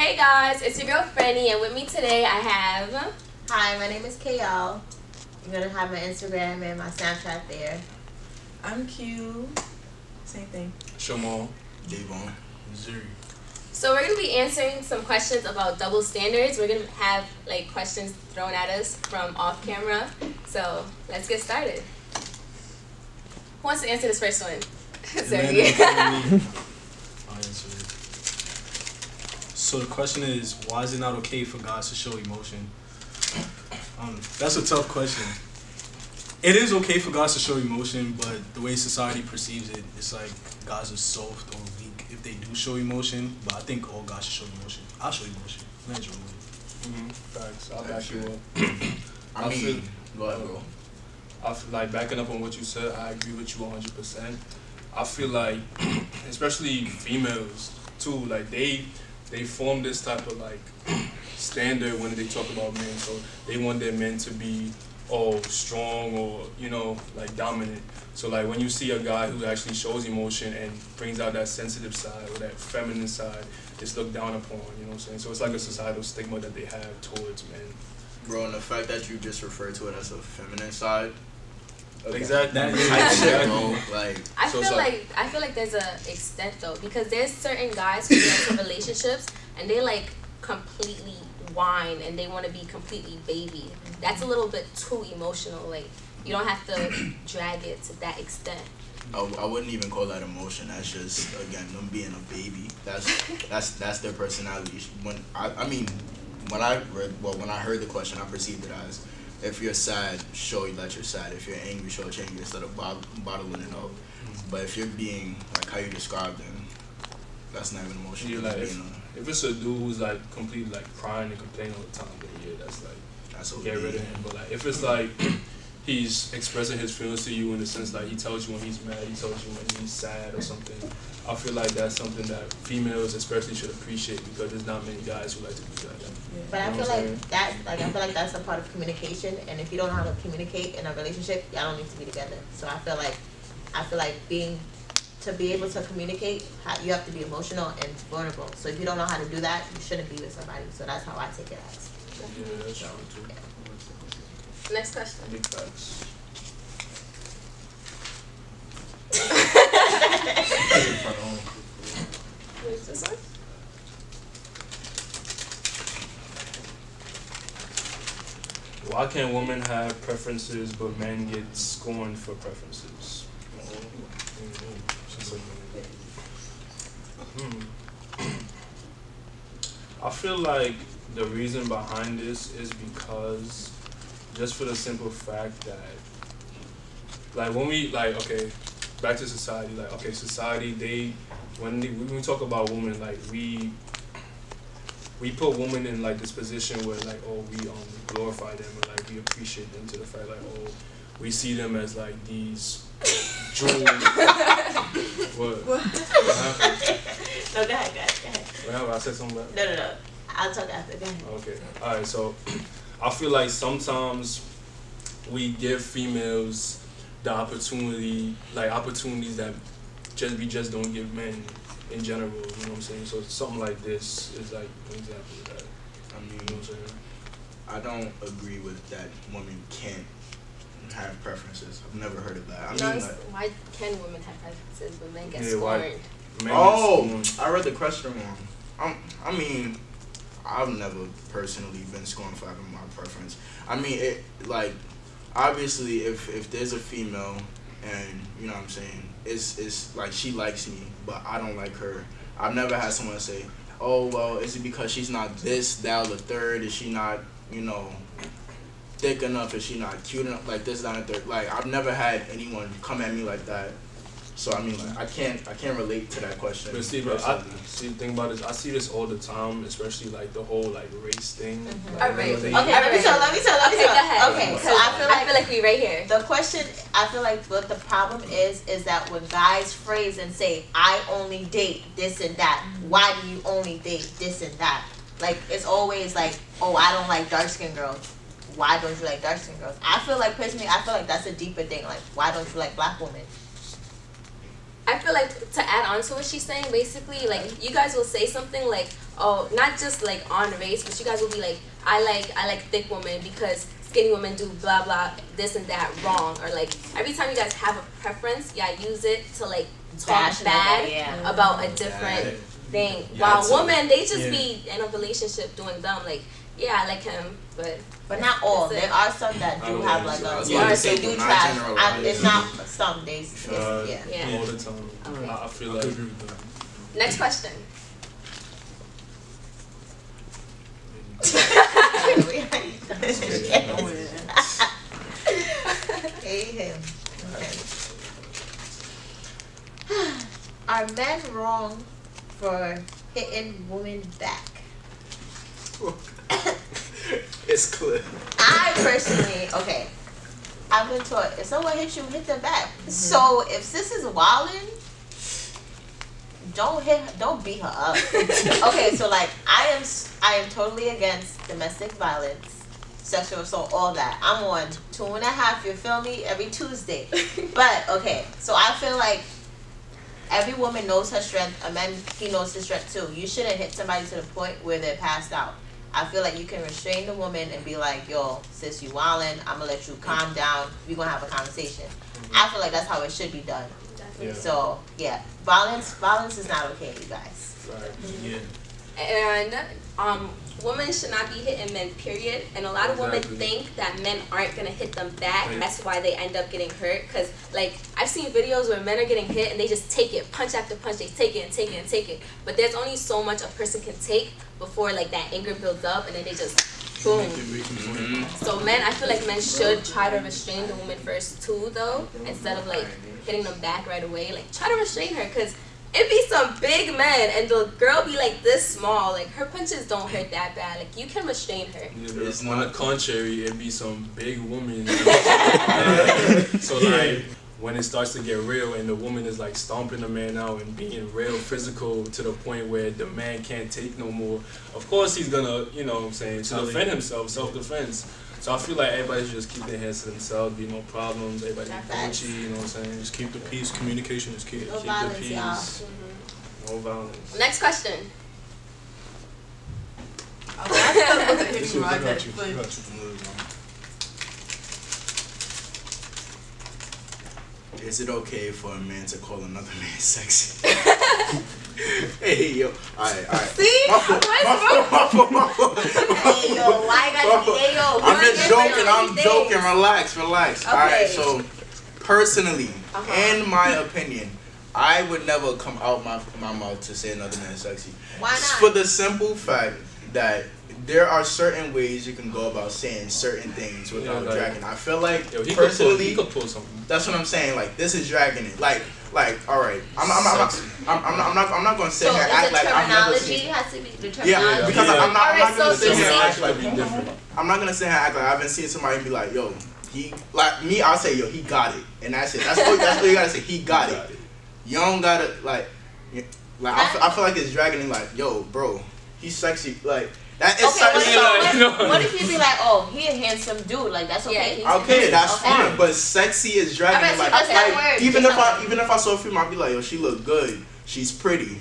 Hey guys, it's your girl Franny, and with me today I have... Hi, my name is KL. You're going to have my Instagram and my Snapchat there. I'm Q. Same thing. Shamal. Davon. Missouri. So we're going to be answering some questions about double standards. We're going to have like questions thrown at us from off camera. So let's get started. Who wants to answer this first one? Sorry. I'll answer it. So the question is, why is it not okay for guys to show emotion? That's a tough question. It is okay for guys to show emotion, but the way society perceives it, it's like guys are soft or weak if they do show emotion. But I think all guys should show emotion. I'll show emotion. Facts. I'll back you up. Go ahead, bro. I feel like backing up on what you said, I agree with you 100%. I feel like, especially females too, like they form this type of like standard when they talk about men. So they want their men to be all strong or, you know, like dominant. So like when you see a guy who actually shows emotion and brings out that sensitive side or that feminine side, it's looked down upon, you know what I'm saying? So it's like a societal stigma that they have towards men. Bro, and the fact that you just referred to it as a feminine side. Okay. Exactly. I feel like there's a extent though, because there's certain guys who get into relationships and they like completely whine and they want to be completely baby. That's a little bit too emotional. Like you don't have to drag it to that extent. I wouldn't even call that emotion. That's just, again, them being a baby. That's their personality. When I heard the question, I perceived it as, if you're sad, show that you're sad. If you're angry, show that you're angry instead of bottling it up. But if you're being like how you described them, that's not even emotion. Yeah, like if it's a dude who's like completely like crying and complaining all the time, then yeah, that's okay. Get rid of him. But like if it's like he's expressing his feelings to you in the sense like he tells you when he's mad, he tells you when he's sad or something, I feel like that's something that females especially should appreciate, because there's not many guys who like to do that. Yeah. But I feel like that's a part of communication, and if you don't know how to communicate in a relationship, y'all don't need to be together. So I feel like to be able to communicate, you have to be emotional and vulnerable. So if you don't know how to do that, you shouldn't be with somebody. So that's how I take it as. Yeah, that's true too. Yeah. Next question. Big facts. Where's this one? Why can't women have preferences but men get scorned for preferences? I feel like the reason behind this is because just for the simple fact that like when we like, okay, back to society, like okay, society, when we talk about women, like we put women in like this position where like, oh, we glorify them and like we appreciate them to the fact like, oh, we see them as like these jewels. What? No, go ahead. Whatever, I said something bad? No. I'll talk after. Go ahead. Okay. Alright, so I feel like sometimes we give females the opportunities that we just don't give men in general, you know what I'm saying? So something like this is like an example of that. I mean, you know what I'm saying? I don't agree with that women can't have preferences. I've never heard of that. Why can women have preferences but men get scorned? I read the question wrong. I mean, I've never personally been scorned for having my preference. I mean, it like obviously if there's a female and you know what I'm saying, it's like she likes me but I don't like her. I've never had someone say, oh well, is it because she's not this, that, or the third? Is she not, you know, thick enough? Is she not cute enough? Like this, that, and the third. Like I've never had anyone come at me like that. So I mean, like I can't relate to that question. But see, bro, the thing about this, I see this all the time, especially like the whole like race thing. Like, okay, let me tell. Okay, go ahead. Okay, so I feel like we right here. The question, I feel like what the problem is that when guys phrase and say, I only date this and that, why do you only date this and that? Like it's always like, oh, I don't like dark skinned girls. Why don't you like dark skinned girls? I feel like personally, that's a deeper thing. Like, why don't you like black women? I feel like to add on to what she's saying, basically, like, you guys will say something like, oh, not just like on race, but you guys will be like, I like thick women because skinny women do blah blah this and that wrong, or like every time you guys have a preference, yeah, use it to like talk bad about a different thing. While women, they just be in a relationship doing dumb, like, yeah, I like him, but not all. There are some that do have like they do trash. It's not some days. All the time. I feel like. Next question. Hate him. Okay. Are men wrong for hitting women back? It's clear. I personally, I've been taught if someone hits you, hit them back. So if sis is wildin', don't beat her up. Okay, so like I am totally against domestic violence, sexual assault, all that. I'm on 2.5, you feel me, every Tuesday. But okay, so I feel like every woman knows her strength. A man, he knows his strength too. You shouldn't hit somebody to the point where they're passed out. I feel like you can restrain the woman and be like, yo, sis, you wildin', I'm gonna let you calm down. We're gonna have a conversation. I feel like that's how it should be done. Definitely. So yeah, violence is not okay, you guys. And women should not be hitting men, period. And a lot of women think that men aren't gonna hit them back, and that's why they end up getting hurt. Cause like I've seen videos where men are getting hit and they just take it, punch after punch, they take it and take it and take it. But there's only so much a person can take before like that anger builds up, and then they just boom. So men, I feel like men should try to restrain the woman first too, though, instead of like hitting them back right away. Like try to restrain her, cause it be some big men and the girl be like this small. Like her punches don't hurt that bad. Like you can restrain her. Yeah, on the contrary, it be some big woman. So like when it starts to get real and the woman is like stomping the man out and being real physical to the point where the man can't take no more, of course he's gonna, you know what I'm saying, to defend himself, self-defense. So I feel like everybody should just keep their hands to themselves, be no problems, everybody be Gucci, you know what I'm saying? Just keep the peace, communication is key. No Keep violence, the peace. y'all. No violence. Next question. Is it okay for a man to call another man sexy? Hey yo, alright. See? My fault. Hey yo, why you gotta be hey yo? I'm just joking. I'm joking. Relax. Okay. Alright, so personally, in my opinion, I would never come out my mouth to say another man sexy. Why not? For the simple fact that there are certain ways you can go about saying certain things without dragging. I feel like personally, he could pull something. That's what I'm saying. Like this is dragging it. Like all right. I'm not gonna sit here and act like I've never seen. Has to be the terminology. Yeah, because I'm not gonna sit here and act like different. I'm not gonna sit here and act like I haven't seen somebody and be like, yo, he like me. I'll say, yo, he got it, and that's it. That's what you gotta say. He got it. You don't gotta like I feel like it's dragging it. Like, yo, bro, he's sexy. Like. What if you be like, oh, he a handsome dude, like that's okay. Okay, that's fine, but sexy is dragging. Like even if I saw a female, I'd be like, yo, she look good, she's pretty,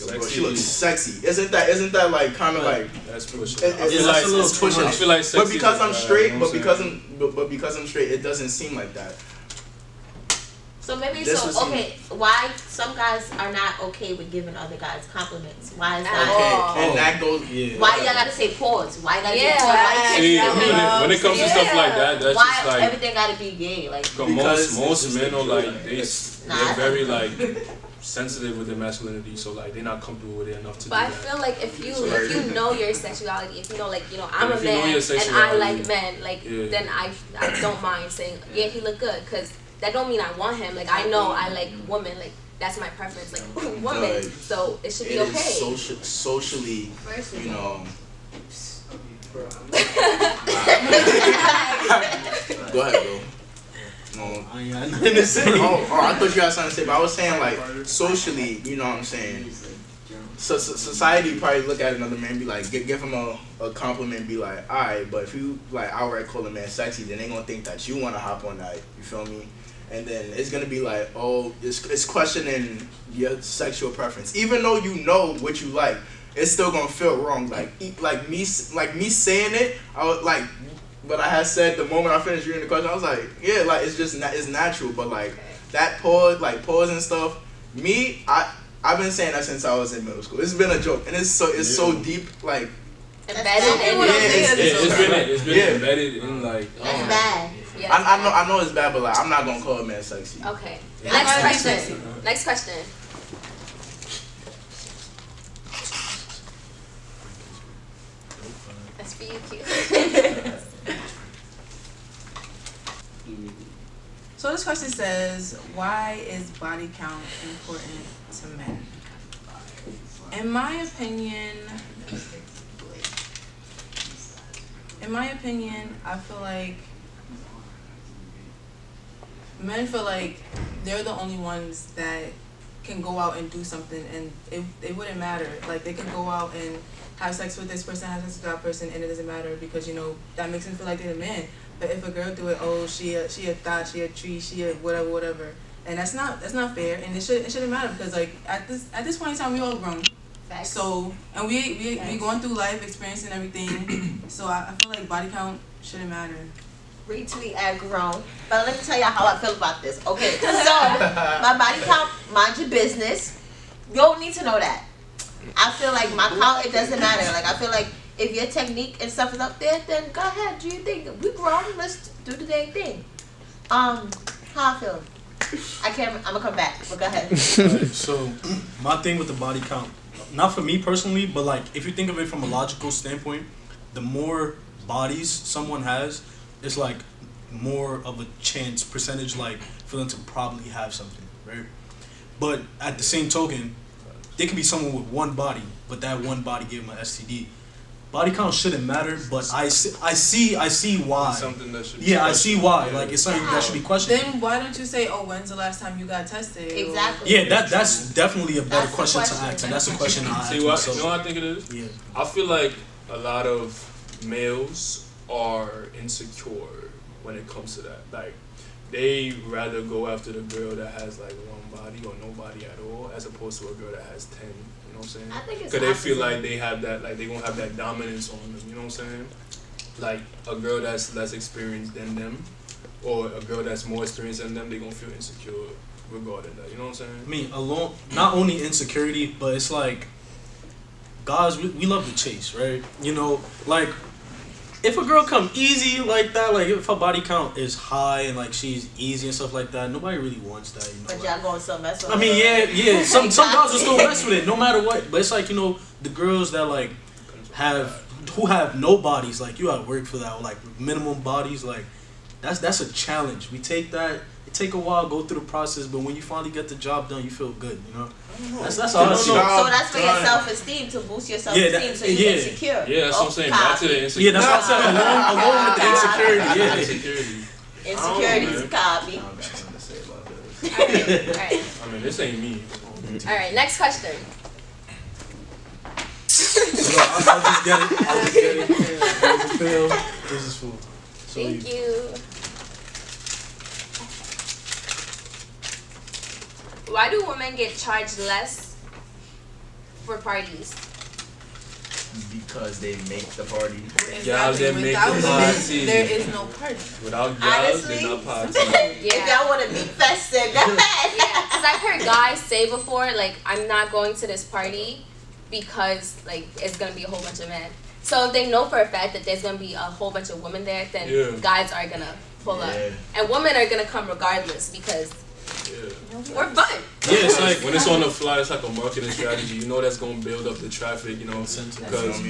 bro, she looks sexy. Isn't that like kind of like that's pushing? It's pushing. I feel like but because I'm straight, but because I'm straight, it doesn't seem like that. So maybe why some guys are not okay with giving other guys compliments? Why is that? And that goes. Why y'all gotta say pause? Why gotta say pause? See, when it comes to stuff like that, that's why just like everything gotta be gay. Like most men are like they're very like sensitive with their masculinity, so like they're not comfortable with it enough to do that. But I feel like if you know your sexuality, if you know I'm a man and I like men, then I don't mind saying he look good, because that don't mean I want him. Like I know I like women. Like that's my preference. Like women. So it should be okay. Socially, you know. Go ahead, bro. No. I got nothing to say. I thought you had something to say, but I was saying like socially, you know what I'm saying. So society probably look at another man and be like, give him a compliment and be like, alright, but if you like outright call a man sexy, then they gonna think that you wanna hop on that. You feel me? and then it's gonna be like, oh, it's questioning your sexual preference, even though you know what you like. It's still gonna feel wrong. Like me saying it, I was like, what I had said the moment I finished reading the question, I was like, yeah, like it's just it's natural. But like that pause and stuff. I've been saying that since I was in middle school. It's been a joke, and it's so deep, like embedded in it's been embedded in like. That's bad. Yes, I know it's bad, but like I'm not gonna call a man sexy. Okay. Next question. That's for you, Q. So this question says, why is body count important to men? In my opinion, I feel like men feel like they're the only ones that can go out and do something, and it wouldn't matter. Like, they can go out and have sex with this person, have sex with that person, and it doesn't matter because, you know, that makes them feel like they're the man. But if a girl do it, oh, she a thought, she a tree, she a whatever, and that's not fair, and it shouldn't matter because like at this point in time we all grown. Facts. So and we going through life, experiencing everything. So I feel like body count shouldn't matter. Retweet at grown. But let me tell y'all how I feel about this. Okay, so my body count, mind your business. You don't need to know that. I feel like my count, it doesn't matter. Like, I feel like if your technique and stuff is up there, then go ahead, do your thing. We grown, let's do the dang thing. How I feel? I'm gonna come back, but go ahead. So, my thing with the body count, not for me personally, but like if you think of it from a logical standpoint, the more bodies someone has, it's like more of a chance percentage like for them to probably have something, right? But at the same token, there can be someone with one body, but that one body gave them an STD. Body count shouldn't matter, but I see why. It's something that should be I see why. Like, it's something that should be questioned. Then why don't you say, oh, when's the last time you got tested? Exactly. Yeah, that's definitely a better question to ask, and that's a question I ask myself. You know what I think it is? Yeah. I feel like a lot of males are insecure when it comes to that. Like, they rather go after the girl that has like one body or no body at all, as opposed to a girl that has 10. You know what I'm saying? I think it's because they feel like they have that, like they gonna have that dominance on them. You know what I'm saying? Like a girl that's less experienced than them, or a girl that's more experienced than them, they gonna feel insecure regarding that. You know what I'm saying? I mean, not only insecurity, but it's like, guys, we love to chase, right? You know, like, if a girl come easy like that, like if her body count is high and like she's easy and stuff like that, nobody really wants that. You know, But like, y'all going to mess with I mean, yeah. Some girls will still mess with it, no matter what. But it's like, you know, the girls that like who have no bodies, like you gotta work for that, or like minimum bodies, like that's a challenge. We take that. It take a while, go through the process, but when you finally get the job done, you feel good. You know. That's all I see. So that's for your self-esteem, to boost your self-esteem, so you get secure. Yeah, that's what I'm saying. Back to the insecurity. Yeah, that's what I said. Along with the insecurity. Insecurity is a copy. Alright. I mean, this ain't me. Alright, next question. I'll just get it. This is Phil. This is food. Thank you. Why do women get charged less for parties? Because they make the party. Y'all that make Without the women, party. there is no party. Without y'all, there's not party. If y'all want to be festive, go ahead. Yeah, because I've heard guys say before, like, I'm not going to this party because, like, it's going to be a whole bunch of men. So if they know for a fact that there's going to be a whole bunch of women there, then guys are going to pull up. And women are going to come regardless because we're fun. Yeah, it's like when it's on the fly, it's like a marketing strategy. You know that's gonna build up the traffic, you know, because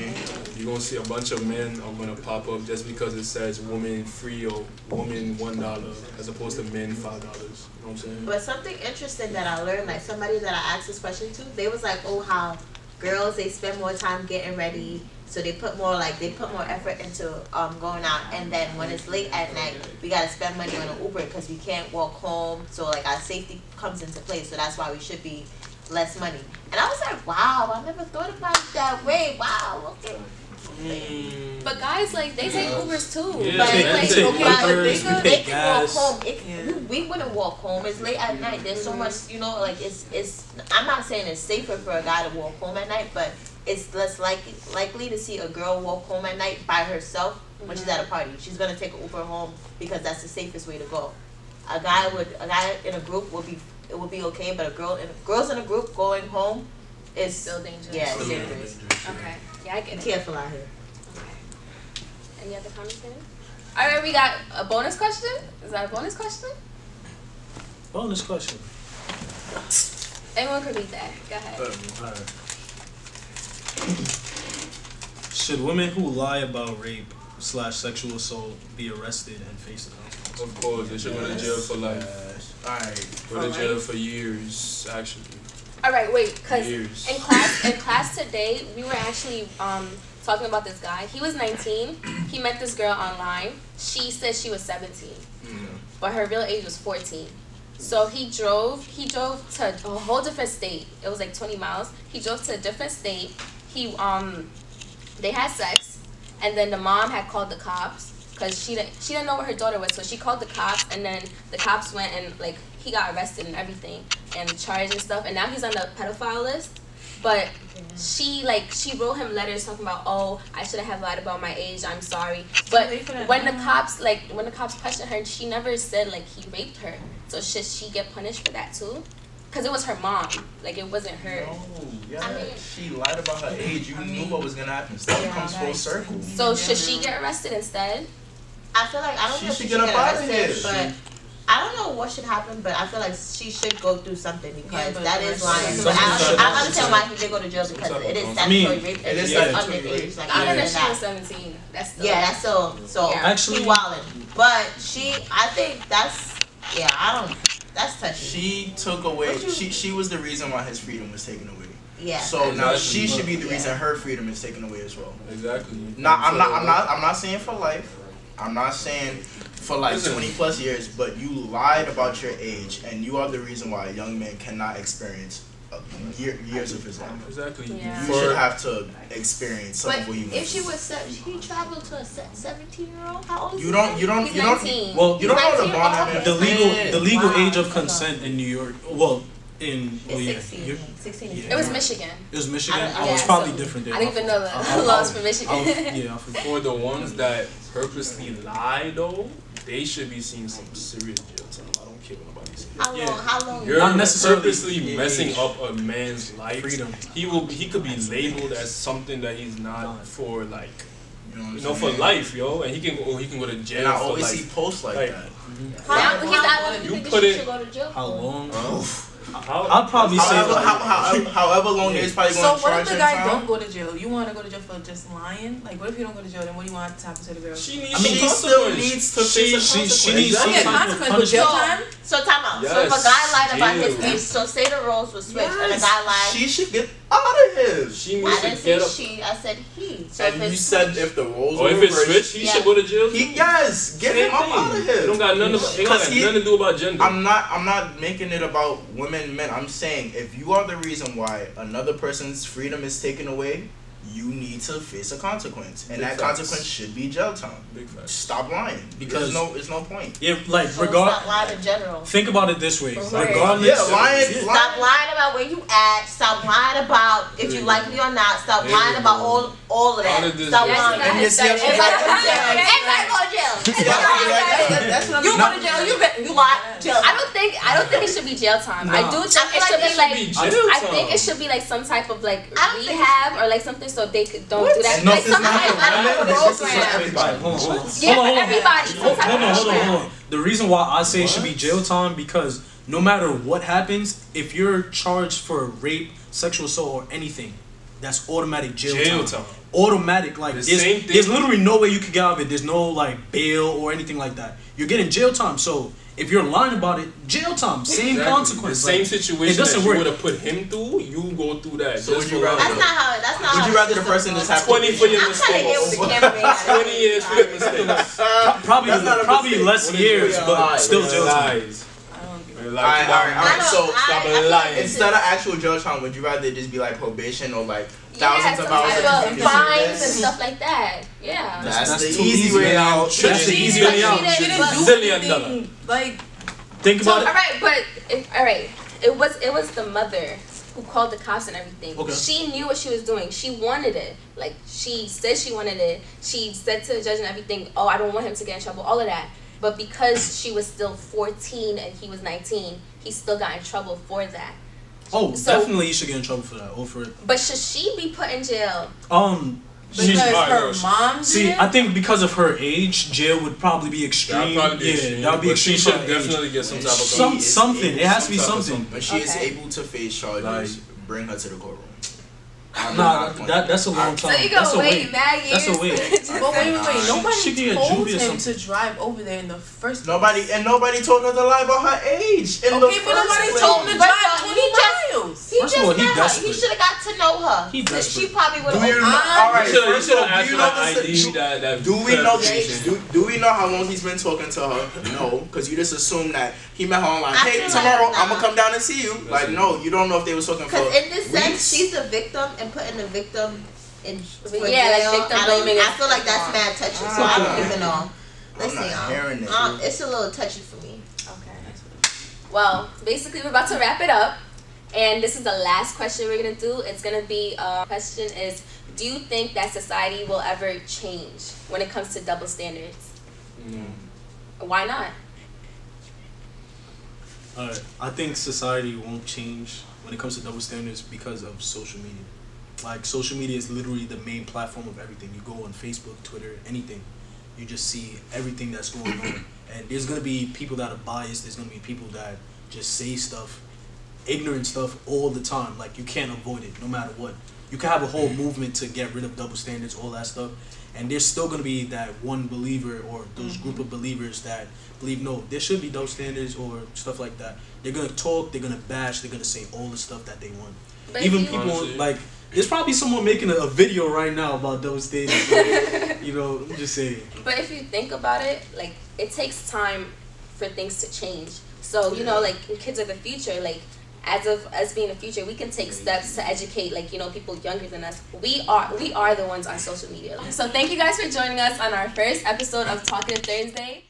you're gonna see a bunch of men are gonna pop up just because it says woman free or woman $1 as opposed to men $5. You know what I'm saying? But something interesting that I learned, like somebody that I asked this question to, they was like, oh, how girls, they spend more time getting ready. So they put more effort into going out, and then when it's late at night, we gotta spend money on an Uber because we can't walk home. So like our safety comes into play. So that's why we should be less money. And I was like, wow, I never thought about it that way. Wow, okay. But guys, like, they take Ubers too. Yeah, But they like, take okay, they can walk home. We wouldn't walk home. It's late at night. There's so much, you know, like it's. I'm not saying it's safer for a guy to walk home at night, but it's less likely to see a girl walk home at night by herself when she's at a party. She's gonna take an Uber home because that's the safest way to go. A guy in a group would be okay, but girls in a group going home is still dangerous. Yeah, it's dangerous. Okay. Yeah, I get it. Careful out here. Any other comments, man? All right, we got a bonus question. Is that a bonus question? Bonus question. Anyone can read that. Go ahead. All right. Should women who lie about rape / sexual assault be arrested and face the consequences? Of course, they should go to jail for life. Alright. Go to jail for years, actually. All right, wait, because in class today, we were actually talking about this guy. He was 19. He met this girl online. She said she was 17, but her real age was 14. So he drove to a whole different state. It was like 20 miles. He drove to a different state. They had sex, and then the mom had called the cops because she didn't know where her daughter was. So she called the cops, and then the cops went and like he got arrested and everything and charged and stuff. And now he's on the pedophile list. But she wrote him letters talking about, oh, I shouldn't have lied about my age. I'm sorry. But when the cops questioned her, she never said like he raped her. So should she get punished for that too? Because it was her mom. Like, it wasn't her. No, yeah. She lied about her age. You knew what was going to happen. Stuff comes full circle. So should she get arrested instead? I feel like, I don't know if she should get arrested, but I don't know what should happen, but I feel like she should go through something because that is lying. But I understand why he did go to jail because it is statutory rape and it's underage. Like, even if she was 17, that's still... Yeah, that's still... So, actually, he wildin'. But I think that's... Yeah, that's touchy. She took away. She was the reason why his freedom was taken away. Yeah. So now she should be the reason her freedom is taken away as well. Exactly. Now I'm not saying for life. I'm not saying for like 20 plus years. But you lied about your age, and you are the reason why a young man cannot experience years of his life. Exactly. Yeah. You should have to experience some of what you. If she was he traveled to a 17-year-old, how old is you don't. He's 19. Well, you don't know the bond. The legal age of consent in New York. Well, in 16. 16. It was Michigan. It was Michigan. Yeah, it's probably different there. I didn't even know the laws for Michigan. For the ones that purposely lie, though, they should be seeing some serious jail time. I don't care what nobody says. How long? You're not necessarily purposely messing up a man's life. Freedom. He could be labeled as something that he's not for, like, You know for life, yo, and he can go to jail. And I for always like, see posts like that. How long do you think she should go to jail? How long? I'll probably say however long it's probably going to charge him. So what if the guy don't go to jail? You want to go to jail for just lying? Like, what if you don't go to jail? Then what do you want to happen to the girl? She needs She still needs to face a consequence. She needs a consequence with jail time. So time out. Yes, so if a guy lied about his jail. age, so say the roles were switched and a guy lied. She should get out of his. She I needs didn't to say get up. she. I said he. So And if you it's said switched, if the roles Or were if it's reversed, switched, he should go to jail. yes, get him up out of here. It don't got nothing to do about gender. I'm not making it about women and men. I'm saying if you are the reason why another person's freedom is taken away, you need to face a consequence, and that consequence should be jail time. Big facts. Stop lying because it's no point. Yeah, like so stop lying in general. Think about it this way. Right. Regardless, Stop lying about where you at. Stop lying about if you like me or not. Stop lying about all of that. Stop lying. Everybody go to jail. That's what I'm You go to jail. You lie. Jail. I don't think it should be jail time. I do think it should be like I think it should be like some type of like rehab or like something so they don't do that. Like some type of program. Yeah, everybody. Hold on. The reason why I say it should be jail time because no matter what happens, if you're charged for rape, sexual assault, or anything, that's automatic jail time. Automatic, like there's literally no way you can get out of it. There's no like bail or anything like that. You're getting jail time. So if you're lying about it, jail time, same consequence. The same situation that you would have put him through, you go through that. So would you rather? That's not how. That's not. Would you rather the person just have 20 for your mistakes? 20 years for your mistakes. Probably less years, but still jail time. Alright, so stop lying. Instead of actual jail time, would you rather just be like probation or like thousands of hours of fines and stuff like that? Yeah. That's the easy way out. That's the easy way out. $1 zillion. Like, think about it. Alright, it was the mother who called the cops and everything. Okay. She knew what she was doing. She wanted it. Like, she said she wanted it. She said to the judge and everything, oh, I don't want him to get in trouble, all of that. But because she was still 14 and he was 19, he still got in trouble for that. Oh, so, definitely you should get in trouble for that. Oh, for it. But should she be put in jail? Because her mom did? See, I think because of her age, jail would probably be extreme. That would be extreme. She should definitely get some type of something. It has to be something. When she is able to face charges, bring her to the courtroom. Nah, that's a long time. So you gonna wait mad years? That's a wait. But wait. Nobody told him to drive over there in the first place. Nobody told her to lie about her age. But nobody told him to drive 20 miles. First of all, he desperate. He should have got to know her. He desperate. She probably would have. Alright, first of all, do we know how long he's been talking to her? No, because you just assume that he met her online. Hey, tomorrow I'm gonna come down and see you. Like, no, you don't know if they was talking for weeks. Because in this sense, she's the victim, and putting the victim in jail. Like victim blaming. I feel like that's mad touchy, so I don't even know. Listen, it's a little touchy for me. Okay. Well, basically we're about to wrap it up, and this is the last question we're gonna do. It's gonna be question is, do you think that society will ever change when it comes to double standards? Why not? I think society won't change when it comes to double standards because of social media. Like, social media is literally the main platform of everything. You go on Facebook, Twitter, anything. You just see everything that's going on. And there's going to be people that are biased. There's going to be people that just say stuff, ignorant stuff all the time. Like, you can't avoid it no matter what. You can have a whole movement to get rid of double standards, all that stuff. And there's still going to be that one believer or those group of believers that believe, no, there should be double standards or stuff like that. They're going to talk, they're going to bash, they're going to say all the stuff that they want. But even people, honestly, like, there's probably someone making a video right now about double standards. You know, I'm just saying. But if you think about it, like, it takes time for things to change. So, you know, like, kids are the future. Like, as of us being the future, we can take steps to educate, like, you know, people younger than us. We are the ones on social media. So thank you guys for joining us on our first episode of Talkative Thursday.